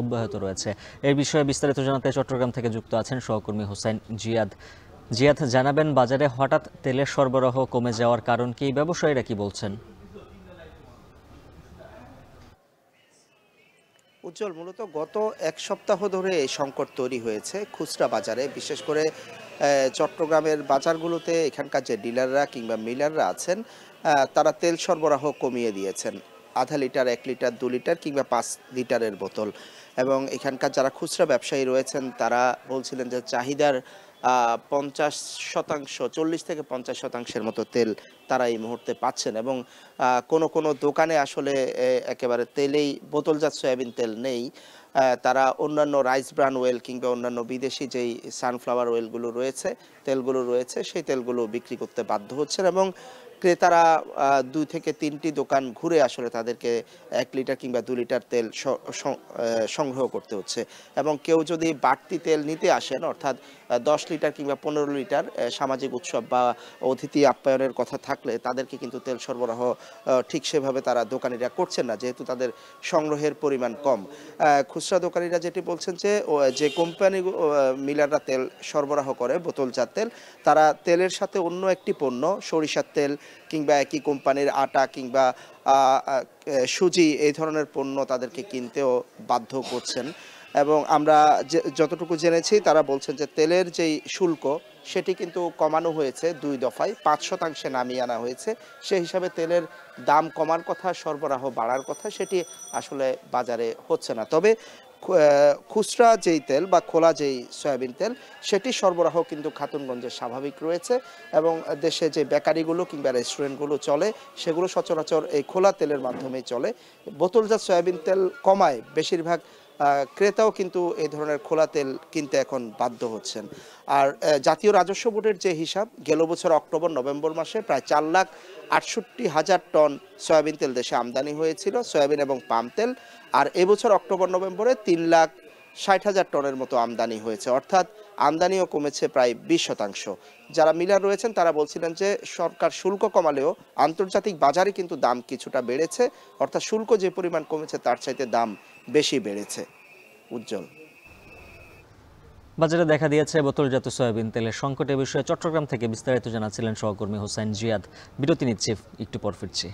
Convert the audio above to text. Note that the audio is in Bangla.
অব্যাহত রয়েছে। এর বিষয়ে বিস্তারিত জানাতে চট্টগ্রাম থেকে যুক্ত আছেন সহকর্মী হোসাইন জিয়াদ। জিয়াদ, জানাবেন বাজারে হঠাৎ তেলের সরবরাহ কমে যাওয়ার কারণ কি, ব্যবসায়ীরা কি বলছেন? উজ্জ্বল, মূলত গত এক সপ্তাহ ধরে এই সংকট তৈরি হয়েছে খুচরা বাজারে, বিশেষ করে চট্টগ্রামের বাজারগুলোতে এখানকার যে ডিলাররা কিংবা মিলাররা আছেন, তারা তেল সরবরাহ কমিয়ে দিয়েছেন। আধা লিটার, 1 লিটার, 2 লিটার কিংবা 5 লিটারের বোতল। এবং এখানকার যারা খুচরা ব্যবসায়ী রয়েছেন তারা বলছিলেন যে চাহিদার 50%, 40 থেকে 50% মতো তেল তারা এই মুহূর্তে পাচ্ছেন। এবং কোনো কোনো দোকানে আসলে একেবারে তেলেই, বোতলজাত সয়াবিন তেল নেই। তারা অন্যান্য রাইস ব্রান অয়েল কিংবা অন্যান্য বিদেশি যেই সানফ্লাওয়ার অয়েলগুলো রয়েছে, তেলগুলো রয়েছে, সেই তেলগুলো বিক্রি করতে বাধ্য হচ্ছেন। এবং ক্রেতারা 2 থেকে 3টি দোকান ঘুরে আসলে তাদেরকে 1 লিটার কিংবা 2 লিটার তেল সংগ্রহ করতে হচ্ছে। এবং কেউ যদি বাড়তি তেল নিতে আসেন, অর্থাৎ 10 লিটার কিংবা 15 লিটার, সামাজিক উৎসব বা অতিথি আপ্যায়নের কথা থাকলে তাদেরকে কিন্তু তেল সরবরাহ ঠিক সেভাবে তারা দোকানিরা করছেন না, যেহেতু তাদের সংগ্রহের পরিমাণ কম। খুচরা দোকানিরা যেটি বলছেন যে কোম্পানি মিলাররা তেল সরবরাহ করে বোতলজাত তেল, তারা তেলের সাথে অন্য একটি পণ্য, সরিষার তেল কিংবা একই কোম্পানির আটা কিংবা সুজি, এই ধরনের পণ্য তাদেরকে কিনতেও বাধ্য করছেন। এবং আমরা যতটুকু জেনেছি তারা বলছেন যে তেলের যেই শুল্ক সেটি কিন্তু কমানো হয়েছে 2 দফায়, 5% নামিয়ে আনা হয়েছে। সেই হিসাবে তেলের দাম কমার কথা, সরবরাহ বাড়ার কথা, সেটি আসলে বাজারে হচ্ছে না। তবে খুচরা যেই তেল বা খোলা যেই সয়াবিন তেল, সেটি সরবরাহ কিন্তু খাতুনগঞ্জে স্বাভাবিক রয়েছে। এবং দেশে যে বেকারিগুলো কিংবা রেস্টুরেন্টগুলো চলে, সেগুলো সচরাচর এই খোলা তেলের মাধ্যমেই চলে। বোতলজাত সয়াবিন তেল কমায় বেশিরভাগ ক্রেতাও কিন্তু এই ধরনের খোলা তেল কিনতে এখন বাধ্য হচ্ছেন। আর জাতীয় রাজস্ব বোর্ডের যে হিসাব, গেল বছর অক্টোবর-নভেম্বর মাসে প্রায় 4,68,000 টন সয়াবিন তেল দেশে আমদানি হয়েছিল, সয়াবিন এবং পাম তেল। আর এবছর অক্টোবর-নভেম্বরে 3,60,000 টনের মতো আমদানি হয়েছে, অর্থাৎ আমদানিও কমেছে প্রায় 20%। যারা মিলার রয়েছেন তারা বলছিলেন যে সরকার শুল্ক কমালেও আন্তর্জাতিক বাজারে কিন্তু দাম কিছুটা বেড়েছে, অর্থাৎ শুল্ক যে পরিমাণ কমেছে তার চাইতে দাম বেশি বেড়েছে। উজ্জ্বল। বাজারে দেখা দিয়েছে বোতলজাত সয়াবিন তেলের সংকটের বিষয়ে চট্টগ্রাম থেকে বিস্তারিত জানাচ্ছিলেন সহকর্মী হোসাইন জিয়াদ। বিরতি নিচ্ছি, একটু পর ফিরছি।